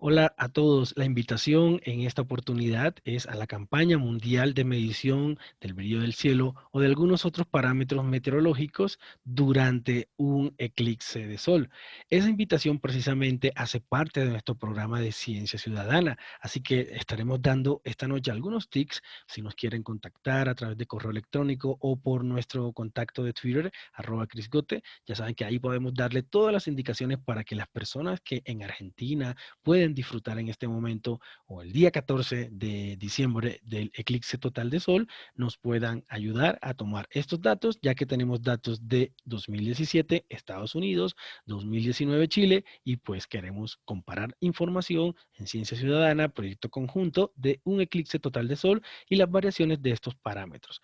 Hola a todos. La invitación en esta oportunidad es a la campaña mundial de medición del brillo del cielo o de algunos otros parámetros meteorológicos durante un eclipse de sol. Esa invitación precisamente hace parte de nuestro programa de Ciencia Ciudadana, así que estaremos dando esta noche algunos tips si nos quieren contactar a través de correo electrónico o por nuestro contacto de Twitter, @ChrisGote. Ya saben que ahí podemos darle todas las indicaciones para que las personas que en Argentina pueden disfrutar en este momento o el día 14 de diciembre del eclipse total de sol, nos puedan ayudar a tomar estos datos, ya que tenemos datos de 2017 Estados Unidos, 2019 Chile, y pues queremos comparar información en Ciencia Ciudadana, proyecto conjunto de un eclipse total de sol y las variaciones de estos parámetros.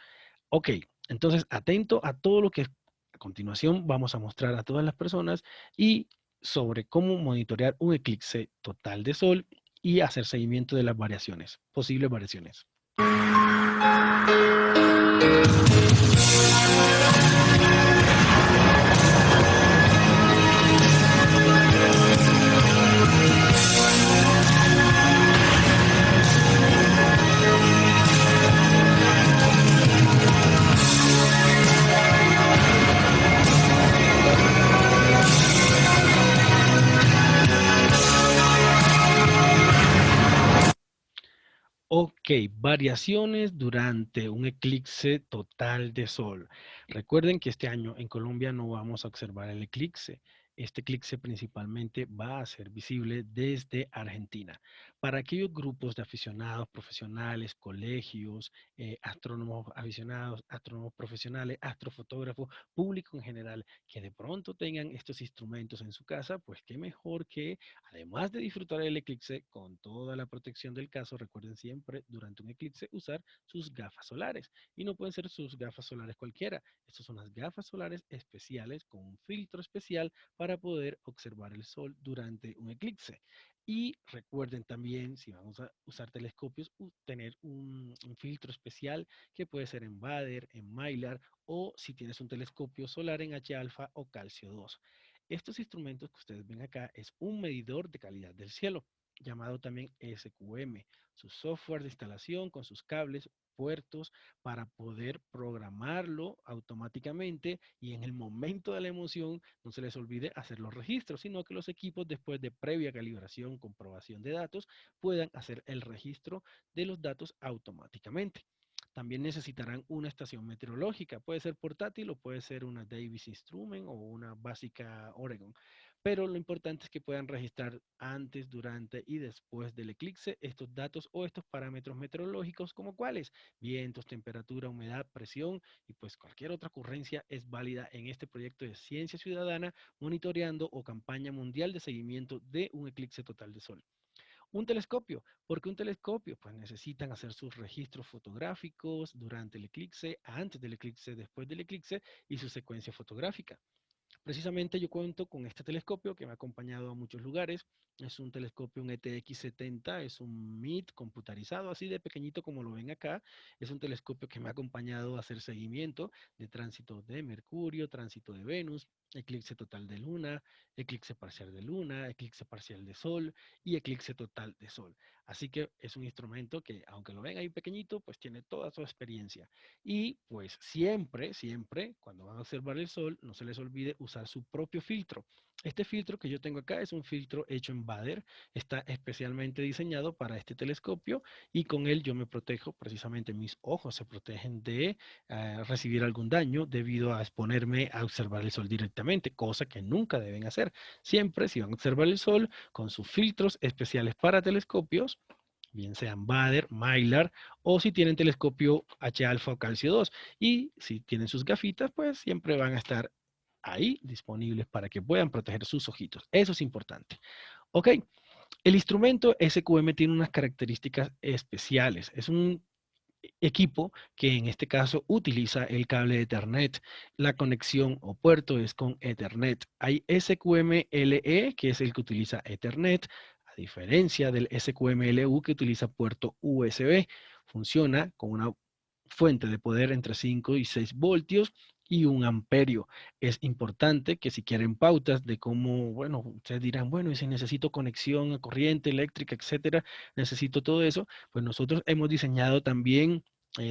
Ok, entonces atento a todo lo que a continuación vamos a mostrar a todas las personas y sobre cómo monitorear un eclipse total de sol y hacer seguimiento de las variaciones, posibles variaciones. Ok, variaciones durante un eclipse total de sol. Recuerden que este año en Colombia no vamos a observar el eclipse. Este eclipse principalmente va a ser visible desde Argentina. Para aquellos grupos de aficionados profesionales, colegios, astrónomos aficionados, astrónomos profesionales, astrofotógrafos, público en general, que de pronto tengan estos instrumentos en su casa, pues qué mejor que además de disfrutar el eclipse con toda la protección del caso, recuerden siempre durante un eclipse usar sus gafas solares. Y no pueden ser sus gafas solares cualquiera. Estas son las gafas solares especiales con un filtro especial para poder observar el sol durante un eclipse. Y recuerden también, si vamos a usar telescopios, tener un filtro especial que puede ser en Bader, en Mylar o si tienes un telescopio solar en H-alfa o calcio 2. Estos instrumentos que ustedes ven acá es un medidor de calidad del cielo, llamado también SQM, su software de instalación con sus cables, puertos, para poder programarlo automáticamente y en el momento de la emoción no se les olvide hacer los registros, sino que los equipos después de previa calibración, comprobación de datos, puedan hacer el registro de los datos automáticamente. También necesitarán una estación meteorológica, puede ser portátil o puede ser una Davis Instrument o una básica Oregon. Pero lo importante es que puedan registrar antes, durante y después del eclipse estos datos o estos parámetros meteorológicos como cuáles: vientos, temperatura, humedad, presión y pues cualquier otra ocurrencia es válida en este proyecto de Ciencia Ciudadana monitoreando o campaña mundial de seguimiento de un eclipse total de sol. Un telescopio. ¿Por qué un telescopio? Pues necesitan hacer sus registros fotográficos durante el eclipse, antes del eclipse, después del eclipse y su secuencia fotográfica. Precisamente yo cuento con este telescopio que me ha acompañado a muchos lugares. Es un telescopio, un ETX-70, es un MIT computarizado, así de pequeñito como lo ven acá. Es un telescopio que me ha acompañado a hacer seguimiento de tránsito de Mercurio, tránsito de Venus, eclipse total de Luna, eclipse parcial de Luna, eclipse parcial de Sol y eclipse total de Sol. Así que es un instrumento que, aunque lo ven ahí pequeñito, pues tiene toda su experiencia. Y pues siempre, siempre, cuando van a observar el sol, no se les olvide usar su propio filtro. Este filtro que yo tengo acá es un filtro hecho en Bader, está especialmente diseñado para este telescopio y con él yo me protejo, precisamente mis ojos se protegen de recibir algún daño debido a exponerme a observar el sol directamente, cosa que nunca deben hacer. Siempre, si van a observar el sol, con sus filtros especiales para telescopios, bien sean Bader, Mylar, o si tienen telescopio H-alfa o calcio 2. Y si tienen sus gafitas, pues siempre van a estar ahí disponibles para que puedan proteger sus ojitos. Eso es importante. Ok, el instrumento SQM tiene unas características especiales. Es un equipo que en este caso utiliza el cable de Ethernet. La conexión o puerto es con Ethernet. Hay SQM-LE, que es el que utiliza Ethernet, a diferencia del SQM-LU que utiliza puerto USB. Funciona con una fuente de poder entre 5 y 6 voltios y 1 amperio. Es importante que si quieren pautas de cómo, bueno, ustedes dirán, bueno, y si necesito conexión a corriente eléctrica, etcétera, necesito todo eso, pues nosotros hemos diseñado también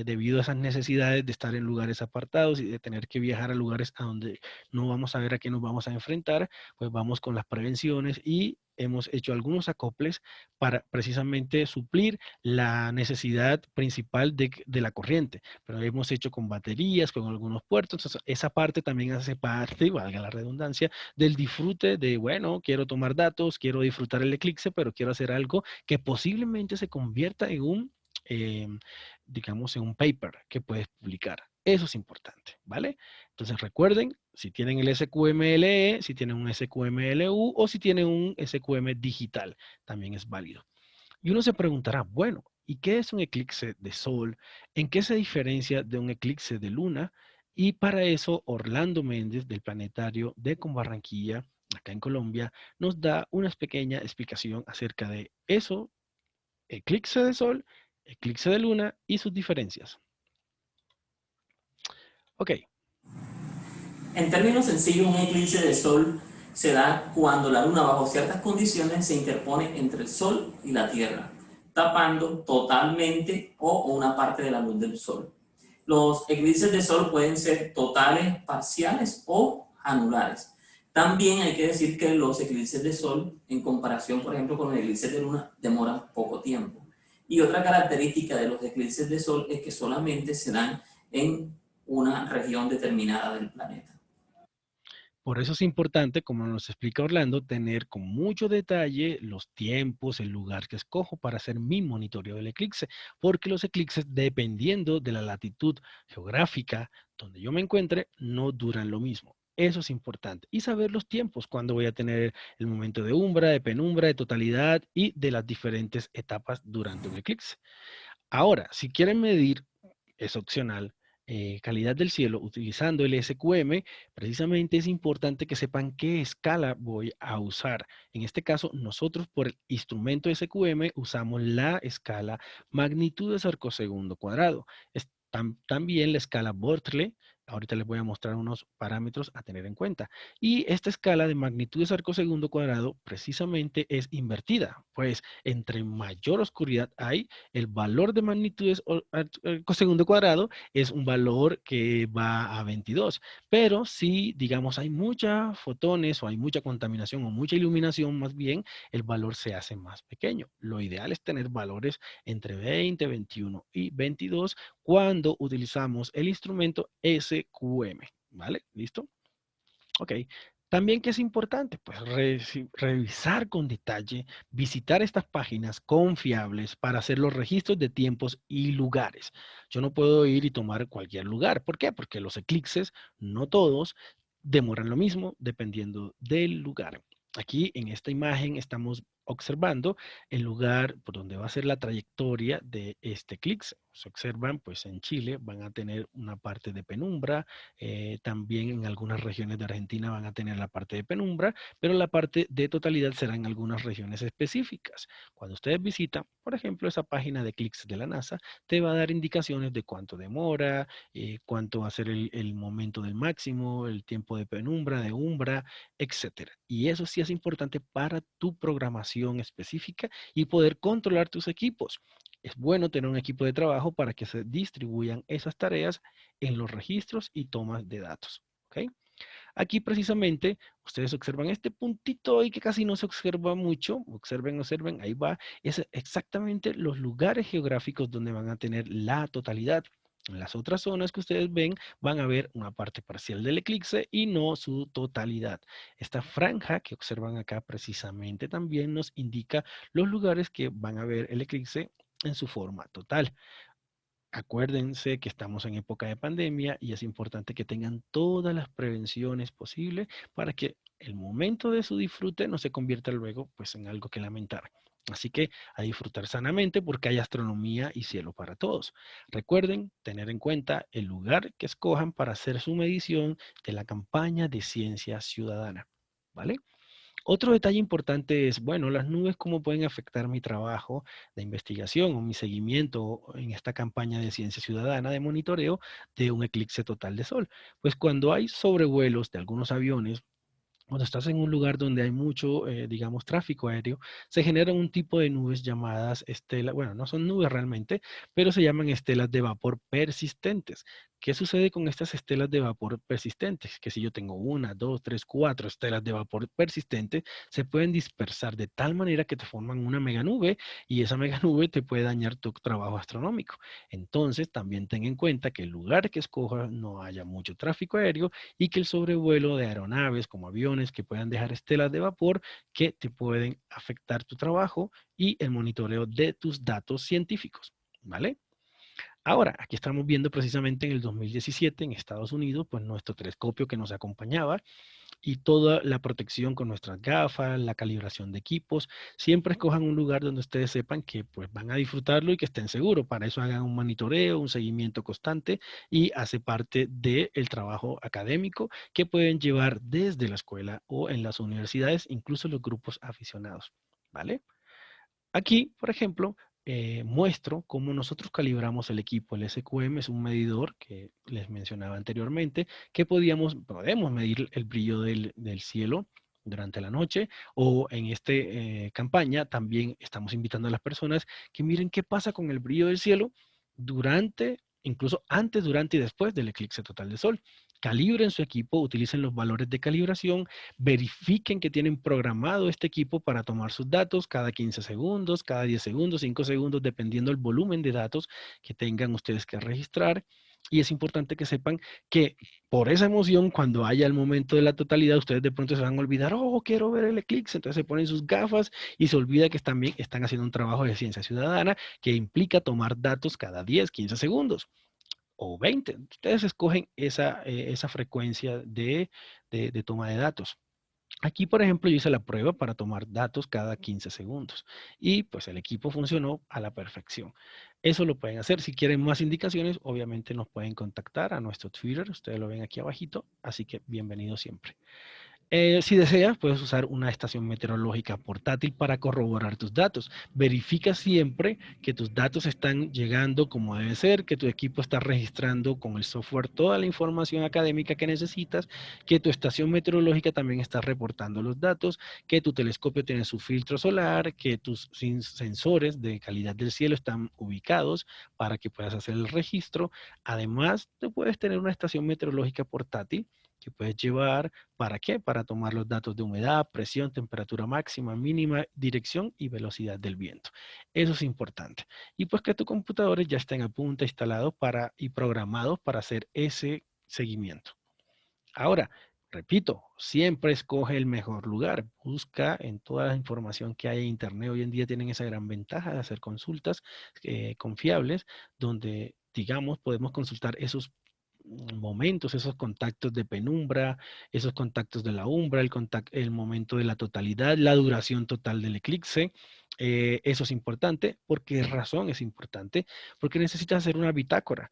debido a esas necesidades de estar en lugares apartados y de tener que viajar a lugares a donde no vamos a ver a qué nos vamos a enfrentar, pues vamos con las prevenciones y hemos hecho algunos acoples para precisamente suplir la necesidad principal de la corriente, pero hemos hecho con baterías, con algunos puertos, entonces esa parte también hace parte, valga la redundancia, del disfrute de, bueno, quiero tomar datos, quiero disfrutar el eclipse, pero quiero hacer algo que posiblemente se convierta en un, eh, digamos, en un paper que puedes publicar. Eso es importante, ¿vale? Entonces recuerden, si tienen el SQMLE, si tienen un SQMLU o si tienen un SQM digital, también es válido. Y uno se preguntará, bueno, ¿y qué es un eclipse de sol? ¿En qué se diferencia de un eclipse de luna? Y para eso, Orlando Méndez, del Planetario de Barranquilla, acá en Colombia, nos da una pequeña explicación acerca de eso, eclipse de sol, eclipse de luna y sus diferencias. Ok, En términos sencillos, un eclipse de sol se da cuando la luna bajo ciertas condiciones se interpone entre el sol y la tierra, tapando totalmente o una parte de la luz del sol. Los eclipses de sol pueden ser totales, parciales o anulares. También hay que decir que los eclipses de sol, en comparación, por ejemplo, con los eclipses de luna, demoran poco tiempo. Y otra característica de los eclipses de sol es que solamente se dan en una región determinada del planeta. por eso es importante, como nos explica Orlando, tener con mucho detalle los tiempos, el lugar que escojo para hacer mi monitoreo del eclipse, porque los eclipses, dependiendo de la latitud geográfica donde yo me encuentre, no duran lo mismo. Eso es importante. Y saber los tiempos, cuándo voy a tener el momento de umbra, de penumbra, de totalidad y de las diferentes etapas durante un eclipse. Ahora, si quieren medir, es opcional, calidad del cielo utilizando el SQM, precisamente es importante que sepan qué escala voy a usar. En este caso, nosotros por el instrumento SQM usamos la escala magnitudes arcosegundo cuadrado. Es también la escala Bortle. Ahorita les voy a mostrar unos parámetros a tener en cuenta. Y esta escala de magnitudes arcosegundo cuadrado precisamente es invertida, pues entre mayor oscuridad hay, el valor de magnitudes segundo cuadrado es un valor que va a 22. Pero si, digamos, hay muchas fotones o hay mucha contaminación o mucha iluminación, más bien, el valor se hace más pequeño. Lo ideal es tener valores entre 20, 21 y 22 cuando utilizamos el instrumento SQM. ¿Vale? ¿Listo? Ok. También que es importante, pues revisar con detalle, visitar estas páginas confiables para hacer los registros de tiempos y lugares. Yo no puedo ir y tomar cualquier lugar. ¿Por qué? Porque los eclipses, no todos, demoran lo mismo dependiendo del lugar. Aquí en esta imagen estamos observando el lugar por donde va a ser la trayectoria de este eclipse. Se observan, pues en Chile van a tener una parte de penumbra, también en algunas regiones de Argentina van a tener la parte de penumbra, pero la parte de totalidad será en algunas regiones específicas. Cuando ustedes visitan, por ejemplo, esa página de clics de la NASA, te va a dar indicaciones de cuánto demora, cuánto va a ser el momento del máximo, el tiempo de penumbra, de umbra, etcétera. Y eso sí es importante para tu programación específica y poder controlar tus equipos. Es bueno tener un equipo de trabajo para que se distribuyan esas tareas en los registros y tomas de datos. ¿Ok? Aquí precisamente ustedes observan este puntito ahí que casi no se observa mucho. Observen, observen, ahí va. Es exactamente los lugares geográficos donde van a tener la totalidad. En las otras zonas que ustedes ven, van a ver una parte parcial del eclipse y no su totalidad. Esta franja que observan acá precisamente también nos indica los lugares que van a ver el eclipse en su forma total. Acuérdense que estamos en época de pandemia y es importante que tengan todas las prevenciones posibles para que el momento de su disfrute no se convierta luego pues en algo que lamentar. Así que a disfrutar sanamente porque hay astronomía y cielo para todos. Recuerden tener en cuenta el lugar que escojan para hacer su medición de la campaña de ciencia ciudadana. ¿Vale? Otro detalle importante es, bueno, las nubes, ¿cómo pueden afectar mi trabajo de investigación o mi seguimiento en esta campaña de ciencia ciudadana de monitoreo de un eclipse total de sol? Pues cuando hay sobrevuelos de algunos aviones, cuando estás en un lugar donde hay mucho, digamos, tráfico aéreo, se generan un tipo de nubes llamadas estelas, bueno, no son nubes realmente, pero se llaman estelas de vapor persistentes. ¿Qué sucede con estas estelas de vapor persistentes? Que si yo tengo una, dos, tres, cuatro estelas de vapor persistente, se pueden dispersar de tal manera que te forman una meganube y esa meganube te puede dañar tu trabajo astronómico. Entonces, también ten en cuenta que el lugar que escojas no haya mucho tráfico aéreo y que el sobrevuelo de aeronaves como aviones que puedan dejar estelas de vapor que te pueden afectar tu trabajo y el monitoreo de tus datos científicos, ¿vale? Ahora, aquí estamos viendo precisamente en el 2017 en Estados Unidos, pues nuestro telescopio que nos acompañaba y toda la protección con nuestras gafas, la calibración de equipos. Siempre escojan un lugar donde ustedes sepan que pues van a disfrutarlo y que estén seguros. Para eso hagan un monitoreo, un seguimiento constante y hace parte del trabajo académico que pueden llevar desde la escuela o en las universidades, incluso los grupos aficionados. ¿Vale? Aquí, por ejemplo, muestro cómo nosotros calibramos el equipo. El SQM es un medidor que les mencionaba anteriormente, que podemos medir el brillo del cielo durante la noche o en esta campaña también estamos invitando a las personas que miren qué pasa con el brillo del cielo durante, incluso antes, durante y después del eclipse total de sol. Calibren su equipo, utilicen los valores de calibración, verifiquen que tienen programado este equipo para tomar sus datos cada 15 segundos, cada 10 segundos, 5 segundos, dependiendo del volumen de datos que tengan ustedes que registrar. Y es importante que sepan que por esa emoción, cuando haya el momento de la totalidad, ustedes de pronto se van a olvidar, oh, quiero ver el eclipse. Entonces se ponen sus gafas y se olvida que también están haciendo un trabajo de ciencia ciudadana que implica tomar datos cada 10, 15 segundos o 20. Ustedes escogen esa frecuencia de toma de datos. Aquí, por ejemplo, yo hice la prueba para tomar datos cada 15 segundos y pues el equipo funcionó a la perfección. Eso lo pueden hacer. Si quieren más indicaciones, obviamente nos pueden contactar a nuestro Twitter. Ustedes lo ven aquí abajito, así que bienvenido siempre. Si deseas, puedes usar una estación meteorológica portátil para corroborar tus datos. Verifica siempre que tus datos están llegando como debe ser, que tu equipo está registrando con el software toda la información académica que necesitas, que tu estación meteorológica también está reportando los datos, que tu telescopio tiene su filtro solar, que tus sensores de calidad del cielo están ubicados para que puedas hacer el registro. Además, tú puedes tener una estación meteorológica portátil que puedes llevar. ¿Para qué? Para tomar los datos de humedad, presión, temperatura máxima, mínima, dirección y velocidad del viento. Eso es importante. Y pues que tus computadores ya estén a punto instalados y programados para hacer ese seguimiento. Ahora, repito, siempre escoge el mejor lugar. Busca en toda la información que hay en Internet. Hoy en día tienen esa gran ventaja de hacer consultas confiables donde, digamos, podemos consultar esos momentos, esos contactos de penumbra, esos contactos de la umbra, el momento de la totalidad, la duración total del eclipse. Eso es importante. ¿Por qué razón es importante? Porque necesitas hacer una bitácora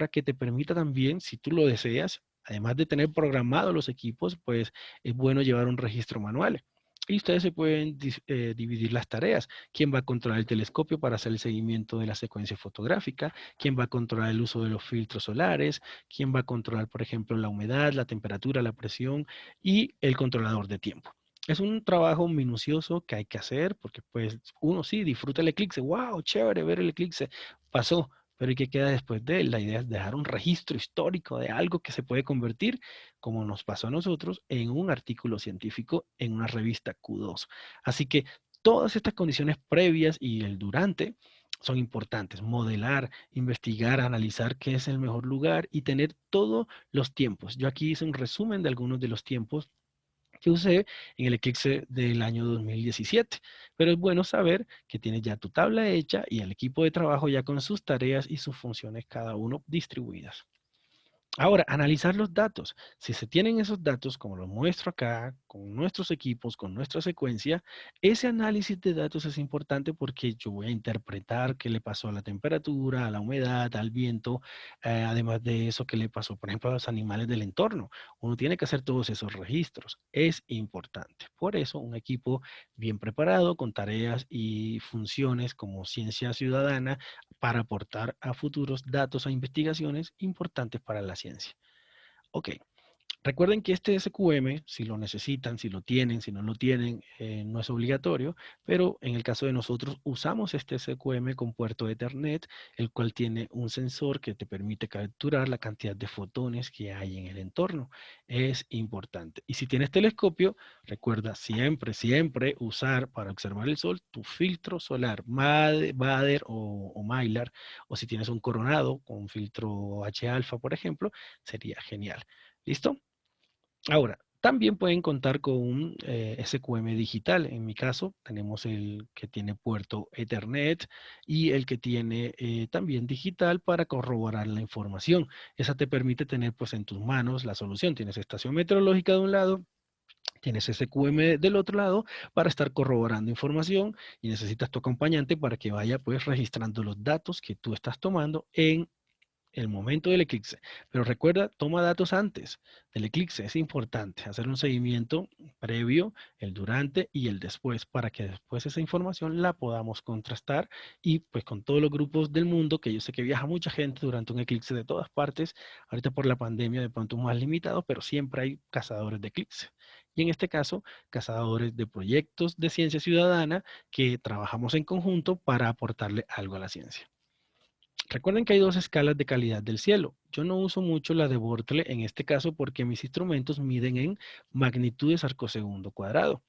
que te permita también, si tú lo deseas, además de tener programados los equipos, pues es bueno llevar un registro manual. Y ustedes se pueden dividir las tareas. ¿Quién va a controlar el telescopio para hacer el seguimiento de la secuencia fotográfica? ¿Quién va a controlar el uso de los filtros solares? ¿Quién va a controlar, por ejemplo, la humedad, la temperatura, la presión y el controlador de tiempo? Es un trabajo minucioso que hay que hacer porque pues uno sí disfruta el eclipse. ¡Wow! Chévere ver el eclipse. Pasó. Pero ¿y qué queda después de él? La idea es dejar un registro histórico de algo que se puede convertir, como nos pasó a nosotros, en un artículo científico en una revista Q2. Así que todas estas condiciones previas y el durante son importantes. Modelar, investigar, analizar qué es el mejor lugar y tener todos los tiempos. Yo aquí hice un resumen de algunos de los tiempos que usé en el eclipse del año 2017. Pero es bueno saber que tienes ya tu tabla hecha y el equipo de trabajo ya con sus tareas y sus funciones cada uno distribuidas. Ahora, analizar los datos. Si se tienen esos datos, como los muestro acá, con nuestros equipos, con nuestra secuencia, ese análisis de datos es importante porque yo voy a interpretar qué le pasó a la temperatura, a la humedad, al viento, además de eso, qué le pasó, por ejemplo, a los animales del entorno. Uno tiene que hacer todos esos registros. Es importante. Por eso, un equipo bien preparado, con tareas y funciones como ciencia ciudadana, para aportar a futuros datos e investigaciones importantes para la ciencia. Ok, recuerden que este SQM, si lo necesitan, si lo tienen, si no lo tienen, no es obligatorio, pero en el caso de nosotros usamos este SQM con puerto Ethernet, el cual tiene un sensor que te permite capturar la cantidad de fotones que hay en el entorno. Es importante. Y si tienes telescopio, recuerda siempre, siempre usar para observar el sol tu filtro solar, Bader o Mylar, o si tienes un coronado con filtro H-alfa, por ejemplo, sería genial. ¿Listo? Ahora, también pueden contar con un SQM digital. En mi caso, tenemos el que tiene puerto Ethernet y el que tiene también digital para corroborar la información. Esa te permite tener pues en tus manos la solución. Tienes estación meteorológica de un lado, tienes SQM del otro lado para estar corroborando información y necesitas tu acompañante para que vaya pues registrando los datos que tú estás tomando en el momento del eclipse. Pero recuerda, toma datos antes del eclipse. Es importante hacer un seguimiento previo, el durante y el después, para que después esa información la podamos contrastar y pues con todos los grupos del mundo, que yo sé que viaja mucha gente durante un eclipse de todas partes, ahorita por la pandemia de pronto más limitado, pero siempre hay cazadores de eclipse. Y en este caso, cazadores de proyectos de ciencia ciudadana que trabajamos en conjunto para aportarle algo a la ciencia. Recuerden que hay dos escalas de calidad del cielo. Yo no uso mucho la de Bortle en este caso porque mis instrumentos miden en magnitudes arcosegundo cuadrado.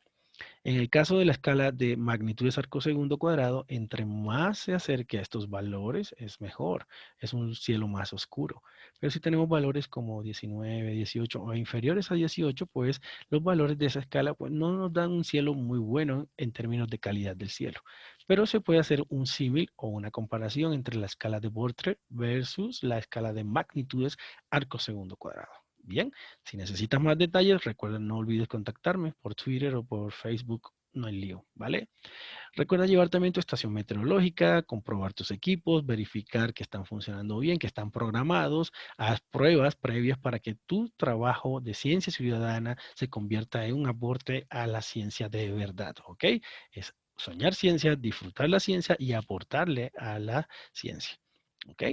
En el caso de la escala de magnitudes arcosegundo cuadrado, entre más se acerque a estos valores, es mejor. Es un cielo más oscuro. Pero si tenemos valores como 19, 18 o inferiores a 18, pues los valores de esa escala pues, no nos dan un cielo muy bueno en términos de calidad del cielo. Pero se puede hacer un símil o una comparación entre la escala de Bortle versus la escala de magnitudes arcosegundo cuadrado. Bien, si necesitas más detalles, recuerda no olvides contactarme por Twitter o por Facebook, no hay lío, ¿vale? Recuerda llevar también tu estación meteorológica, comprobar tus equipos, verificar que están funcionando bien, que están programados, haz pruebas previas para que tu trabajo de ciencia ciudadana se convierta en un aporte a la ciencia de verdad, ¿ok? Es soñar ciencia, disfrutar la ciencia y aportarle a la ciencia, ¿ok?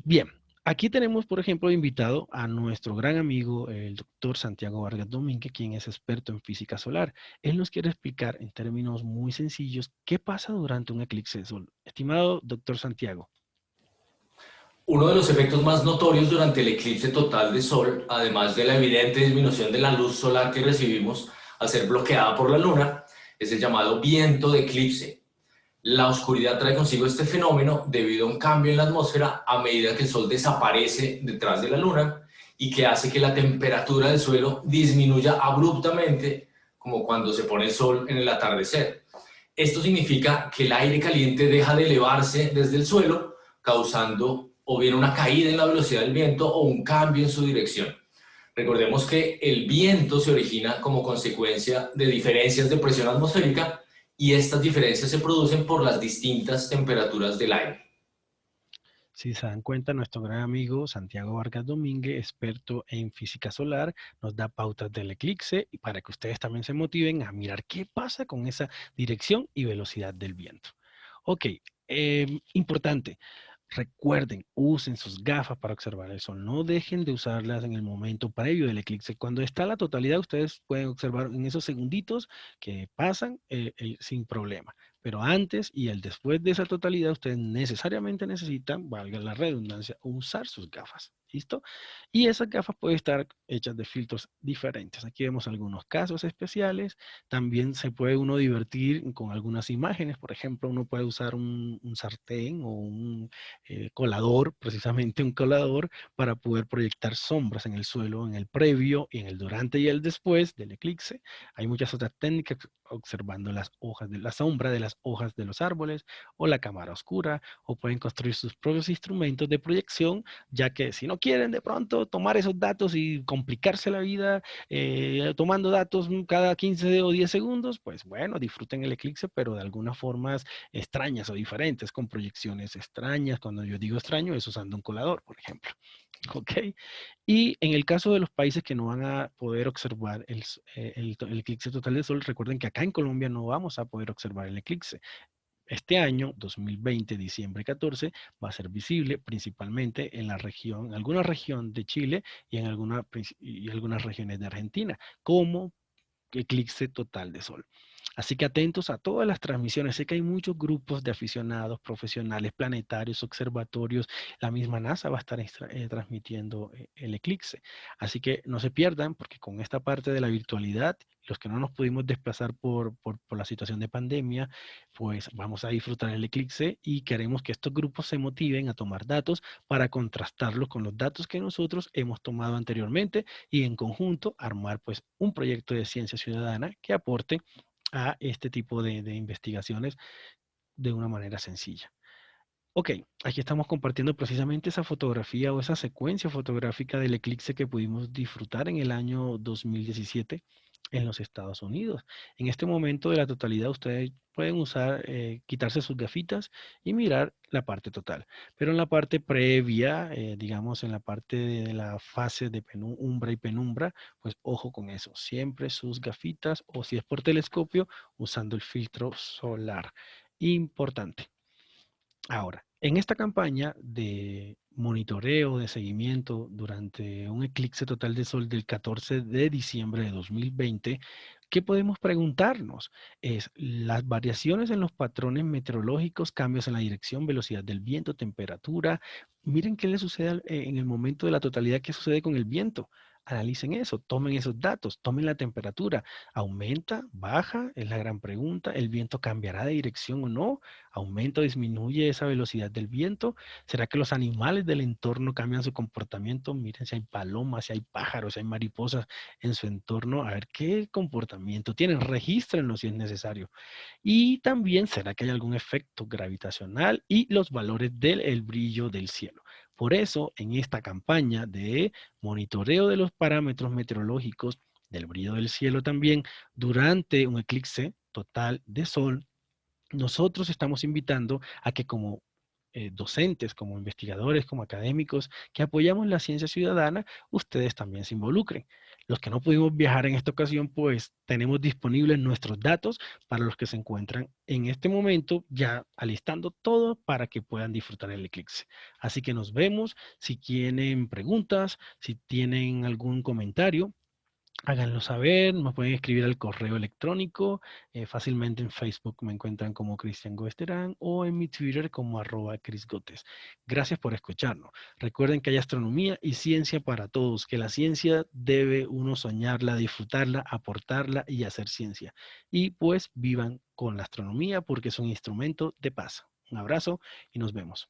Bien, aquí tenemos, por ejemplo, invitado a nuestro gran amigo, el doctor Santiago Vargas Domínguez, quien es experto en física solar. Él nos quiere explicar en términos muy sencillos qué pasa durante un eclipse de sol. Estimado doctor Santiago. Uno de los efectos más notorios durante el eclipse total de Sol, además de la evidente disminución de la luz solar que recibimos al ser bloqueada por la Luna, es el llamado viento de eclipse. La oscuridad trae consigo este fenómeno debido a un cambio en la atmósfera a medida que el Sol desaparece detrás de la Luna y que hace que la temperatura del suelo disminuya abruptamente, como cuando se pone el Sol en el atardecer. Esto significa que el aire caliente deja de elevarse desde el suelo, causando o bien una caída en la velocidad del viento o un cambio en su dirección. Recordemos que el viento se origina como consecuencia de diferencias de presión atmosférica y estas diferencias se producen por las distintas temperaturas del aire. Si se dan cuenta, nuestro gran amigo Santiago Vargas Domínguez, experto en física solar, nos da pautas del eclipse y para que ustedes también se motiven a mirar qué pasa con esa dirección y velocidad del viento. Ok, importante. Recuerden, usen sus gafas para observar el sol. No dejen de usarlas en el momento previo del eclipse. Cuando está la totalidad, ustedes pueden observar en esos segunditos que pasan sin problema. Pero antes y el después de esa totalidad, ustedes necesariamente necesitan, valga la redundancia, usar sus gafas. ¿Listo? Y esas gafas pueden estar hechas de filtros diferentes. Aquí vemos algunos casos especiales. También se puede uno divertir con algunas imágenes. Por ejemplo, uno puede usar un sartén o un colador, precisamente un colador, para poder proyectar sombras en el suelo, en el previo, y en el durante y el después del eclipse. Hay muchas otras técnicas observando las hojas de la sombra de las las hojas de los árboles o la cámara oscura, o pueden construir sus propios instrumentos de proyección, ya que si no quieren de pronto tomar esos datos y complicarse la vida tomando datos cada 15 o 10 segundos, pues bueno, disfruten el eclipse, pero de algunas formas extrañas o diferentes, con proyecciones extrañas. Cuando yo digo extraño, es usando un colador, por ejemplo. ¿Ok? Y en el caso de los países que no van a poder observar el eclipse total del sol, recuerden que acá en Colombia no vamos a poder observar el eclipse. Este año, 2020, diciembre 14, va a ser visible principalmente en la región, en alguna región de Chile y en algunas regiones de Argentina, como eclipse total de sol. Así que atentos a todas las transmisiones. Sé que hay muchos grupos de aficionados, profesionales, planetarios, observatorios. La misma NASA va a estar transmitiendo el eclipse. Así que no se pierdan, porque con esta parte de la virtualidad, los que no nos pudimos desplazar por la situación de pandemia, pues vamos a disfrutar el eclipse y queremos que estos grupos se motiven a tomar datos para contrastarlos con los datos que nosotros hemos tomado anteriormente y en conjunto armar pues un proyecto de ciencia ciudadana que aporte a este tipo de investigaciones de una manera sencilla. Ok, aquí estamos compartiendo precisamente esa fotografía o esa secuencia fotográfica del eclipse que pudimos disfrutar en el año 2017 en los Estados Unidos. En este momento de la totalidad ustedes pueden usar, quitarse sus gafitas y mirar la parte total. Pero en la parte previa, digamos en la parte de la fase de penumbra y penumbra, pues ojo con eso. Siempre sus gafitas o si es por telescopio, usando el filtro solar. Importante. Ahora, en esta campaña de monitoreo, de seguimiento durante un eclipse total de sol del 14 de diciembre de 2020, ¿qué podemos preguntarnos? Es las variaciones en los patrones meteorológicos, cambios en la dirección, velocidad del viento, temperatura. Miren qué le sucede en el momento de la totalidad, qué sucede con el viento. Analicen eso, tomen esos datos, tomen la temperatura. ¿Aumenta? ¿Baja? Es la gran pregunta. ¿El viento cambiará de dirección o no? ¿Aumenta o disminuye esa velocidad del viento? ¿Será que los animales del entorno cambian su comportamiento? Miren si hay palomas, si hay pájaros, si hay mariposas en su entorno. A ver qué comportamiento tienen. Regístrenlo si es necesario. Y también, ¿será que hay algún efecto gravitacional? Y los valores del brillo del cielo. Por eso, en esta campaña de monitoreo de los parámetros meteorológicos, del brillo del cielo también, durante un eclipse total de sol, nosotros estamos invitando a que como docentes, como investigadores, como académicos que apoyamos la ciencia ciudadana, ustedes también se involucren. Los que no pudimos viajar en esta ocasión, pues tenemos disponibles nuestros datos para los que se encuentran en este momento ya alistando todo para que puedan disfrutar el eclipse. Así que nos vemos. Si tienen preguntas, si tienen algún comentario, háganlo saber, nos pueden escribir al correo electrónico, fácilmente en Facebook me encuentran como Cristian Goesterán o en mi Twitter como @CrisGotes. Gracias por escucharnos. Recuerden que hay astronomía y ciencia para todos, que la ciencia debe uno soñarla, disfrutarla, aportarla y hacer ciencia. Y pues vivan con la astronomía porque es un instrumento de paz. Un abrazo y nos vemos.